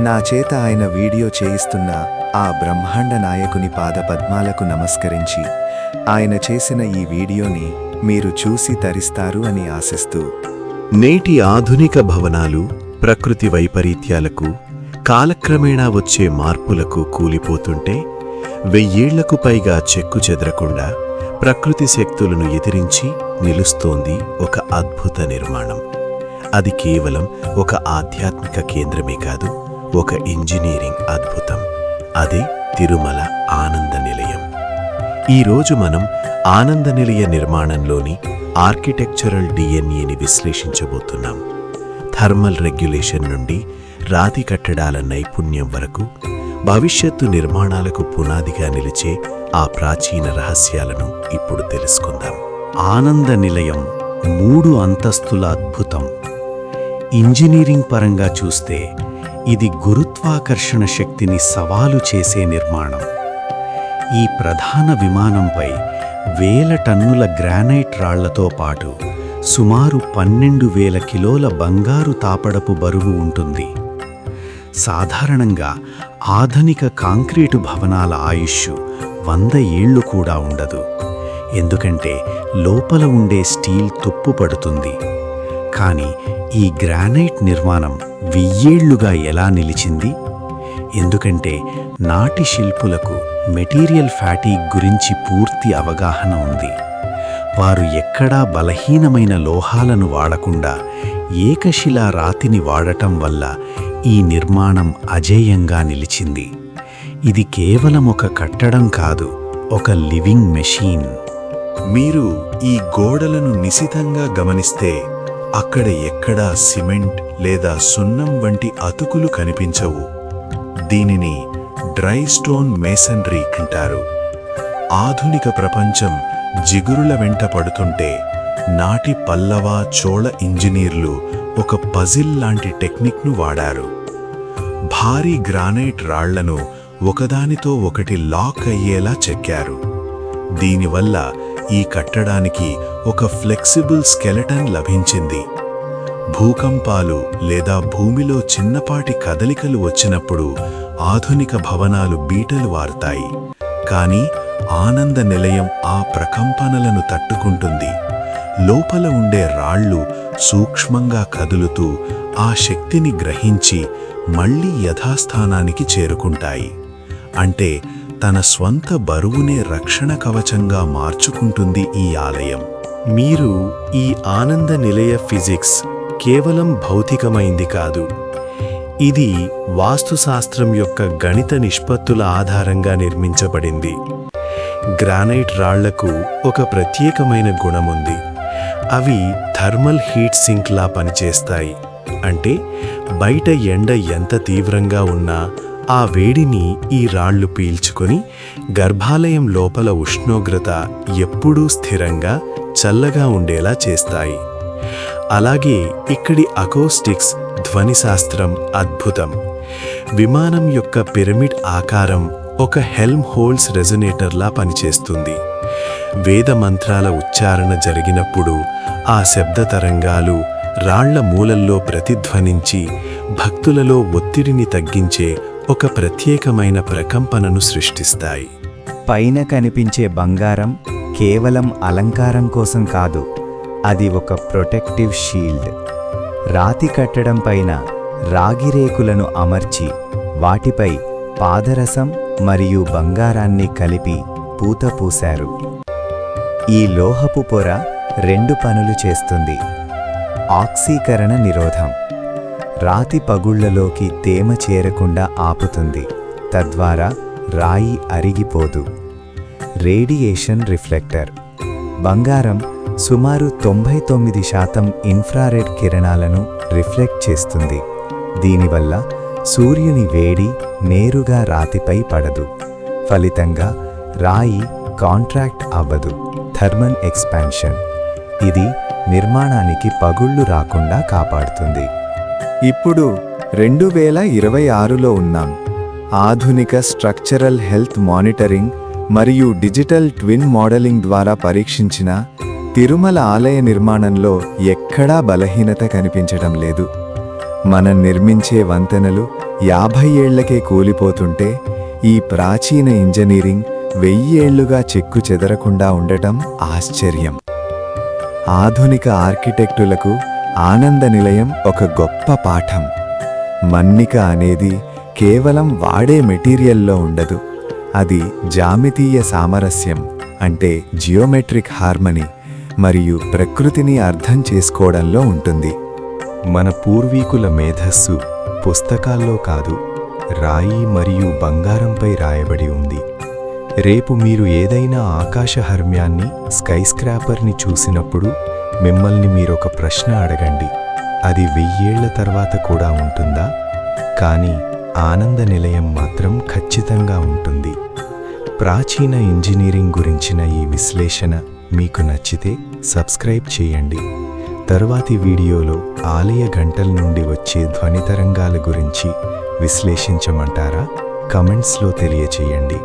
నా చేత ఆయన వీడియో చేయిస్తున్న ఆ బ్రహ్మాండ నాయకుని పాదపద్మాలకు నమస్కరించి ఆయన చేసిన ఈ వీడియోని మీరు చూసి తరిస్తారు అని ఆశిస్తూ, నేటి ఆధునిక భవనాలు ప్రకృతి వైపరీత్యాలకు, కాలక్రమేణా వచ్చే మార్పులకు కూలిపోతుంటే 1000 ఏళ్లకు పైగా చెక్కు చెదరకుండా ప్రకృతి శక్తులను ఎదిరించి నిలుస్తోంది ఒక అద్భుత నిర్మాణం. అది కేవలం ఒక ఆధ్యాత్మిక కేంద్రమే కాదు, ఒక ఇంజనీరింగ్ అద్భుతం. అదే తిరుమల ఆనంద నిలయం. ఈరోజు మనం ఆనంద నిలయ నిర్మాణంలోని ఆర్కిటెక్చరల్ డిఎన్ఏని విశ్లేషించబోతున్నాం. థర్మల్ రెగ్యులేషన్ నుండి రాతి కట్టడాల నైపుణ్యం వరకు భవిష్యత్తు నిర్మాణాలకు పునాదిగా నిలిచే ఆ ప్రాచీన రహస్యాలను ఇప్పుడు తెలుసుకుందాం. ఆనంద నిలయం 3 అంతస్తుల అద్భుతం. ఇంజనీరింగ్ పరంగా చూస్తే ఇది గురుత్వాకర్షణ శక్తిని సవాలు చేసే నిర్మాణం. ఈ ప్రధాన విమానంపై 1000 టన్నుల గ్రానైట్ రాళ్లతో పాటు సుమారు 12,000 కిలోల బంగారు తాపడపు బరువు ఉంటుంది. సాధారణంగా ఆధునిక కాంక్రీటు భవనాల ఆయుష్ 100 ఏళ్లు కూడా ఉండదు, ఎందుకంటే లోపల ఉండే స్టీల్ తుప్పు పడుతుంది. కానీ ఈ గ్రానైట్ నిర్మాణం 1000 ఏళ్లుగా ఎలా నిలిచింది? ఎందుకంటే నాటి శిల్పులకు మెటీరియల్ ఫ్యాటీగ్ గురించి పూర్తి అవగాహన ఉంది. వారు ఎక్కడా బలహీనమైన లోహాలను వాడకుండా ఏకశిలా రాతిని వాడటం వల్ల ఈ నిర్మాణం అజేయంగా నిలిచింది. ఇది కేవలం ఒక కట్టడం కాదు, ఒక లివింగ్ మెషీన్. మీరు ఈ గోడలను నిశితంగా గమనిస్తే అక్కడ ఎక్కడా సిమెంట్ లేదా సున్నం వంటి అతుకులు కనిపించవు. దీనిని డ్రై స్టోన్ మేసనరీ అంటారు. ఆధునిక ప్రపంచం జిగురుల వెంట పడుతుంటే నాటి పల్లవ చోళ ఇంజనీర్లు ఒక పజిల్ లాంటి టెక్నిక్ను వాడారు. భారీ గ్రానైట్ రాళ్లను ఒకదానితో ఒకటి లాక్ అయ్యేలా చెక్కారు. దీనివల్ల ఈ కట్టడానికి ఒక ఫ్లెక్సిబుల్ స్కెలటన్ లభించింది. భూకంపాలు లేదా భూమిలో చిన్నపాటి కదలికలు వచ్చినప్పుడు ఆధునిక భవనాలు బీటలు వారుతాయి. కానీ ఆనంద నిలయం ఆ ప్రకంపనలను తట్టుకుంటుంది. లోపల ఉండే రాళ్ళు సూక్ష్మంగా కదులుతూ ఆ శక్తిని గ్రహించి మళ్లీ యథాస్థానానికి చేరుకుంటాయి. అంటే తన స్వంత బరువునే రక్షణ కవచంగా మార్చుకుంటుంది ఈ ఆలయం. మీరు ఈ ఆనంద నిలయ ఫిజిక్స్ కేవలం భౌతికమైంది కాదు, ఇది వాస్తుశాస్త్రం యొక్క గణిత నిష్పత్తుల ఆధారంగా నిర్మించబడింది. గ్రానైట్ రాళ్లకు ఒక ప్రత్యేకమైన గుణముంది. అవి థర్మల్ హీట్ సింక్లా పనిచేస్తాయి. అంటే బయట ఎండ ఎంత తీవ్రంగా ఉన్నా ఆ వేడిని ఈ రాళ్లు పీల్చుకొని గర్భాలయం లోపల ఉష్ణోగ్రత ఎప్పుడూ స్థిరంగా చల్లగా ఉండేలా చేస్తాయి. అలాగే ఇక్కడి అకోస్టిక్స్ ధ్వనిశాస్త్రం అద్భుతం. విమానం యొక్క పిరమిడ్ ఆకారం ఒక హెల్మ్ హోల్స్ రెజొనేటర్లా పనిచేస్తుంది. వేద మంత్రాల ఉచ్చారణ జరిగినప్పుడు ఆ శబ్ద తరంగాలు రాళ్ల మూలల్లో ప్రతిధ్వనించి భక్తులలో ఒత్తిడిని తగ్గించే ఒక ప్రత్యేకమైన ప్రకంపనను సృష్టిస్తాయి. పైన కనిపించే బంగారం కేవలం అలంకారం కోసం కాదు, అది ఒక ప్రొటెక్టివ్ షీల్డ్. రాతి కట్టడం పైన రాగి రేకులను అమర్చి వాటిపై పాదరసం మరియు బంగారాన్ని కలిపి పూత పూశారు. ఈ లోహపు పొర 2 పనులు చేస్తుంది. ఆక్సీకరణ నిరోధం, రాతి పగుళ్లలోకి తేమ చేరకుండా ఆపుతుంది, తద్వారా రాయి అరిగిపోదు. రేడియేషన్ రిఫ్లెక్టర్, బంగారం సుమారు 99% ఇన్ఫ్రారెడ్ కిరణాలను రిఫ్లెక్ట్ చేస్తుంది. దీనివల్ల సూర్యుని వేడి నేరుగా రాతిపై పడదు. ఫలితంగా రాయి కాంట్రాక్ట్ అవ్వదు. థర్మల్ ఎక్స్పాన్షన్, ఇది నిర్మాణానికి పగుళ్లు రాకుండా కాపాడుతుంది. ఇప్పుడు 2026లో ఉన్నాం. ఆధునిక స్ట్రక్చరల్ హెల్త్ మానిటరింగ్ మరియు డిజిటల్ ట్విన్ మోడలింగ్ ద్వారా పరీక్షించిన తిరుమల ఆలయ నిర్మాణంలో ఎక్కడా బలహీనత కనిపించడం లేదు. మనం నిర్మించే వంతెనలు 50 ఏళ్లకే కూలిపోతుంటే ఈ ప్రాచీన ఇంజనీరింగ్ 1000 ఏళ్లుగా చెక్కు చెదరకుండా ఉండటం ఆశ్చర్యం. ఆధునిక ఆర్కిటెక్టులకు ఆనంద నిలయం ఒక గొప్ప పాఠం. మన్నిక అనేది కేవలం వాడే మెటీరియల్లో ఉండదు. అది జామితీయ సామరస్యం, అంటే జియోమెట్రిక్ హార్మనీ మరియు ప్రకృతిని అర్థం చేసుకోవడంలో ఉంటుంది. మన పూర్వీకుల మేధస్సు పుస్తకాల్లో కాదు, రాయి మరియు బంగారంపై రాయబడి ఉంది. రేపు మీరు ఏదైనా ఆకాశహర్మ్యాన్ని, స్కైస్క్రాపర్ని చూసినప్పుడు మిమ్మల్ని మీరొక ప్రశ్న అడగండి, అది 1000 ఏళ్ల తర్వాత కూడా ఉంటుందా? కానీ ఆనంద నిలయం మాత్రం ఖచ్చితంగా ఉంటుంది. ప్రాచీన ఇంజనీరింగ్ గురించిన ఈ విశ్లేషణ మీకు నచ్చితే సబ్స్క్రైబ్ చేయండి. తరువాతి వీడియోలో ఆలయ గంటల నుండి వచ్చే ధ్వని తరంగాల గురించి విశ్లేషించమంటారా? కమెంట్స్లో తెలియచేయండి.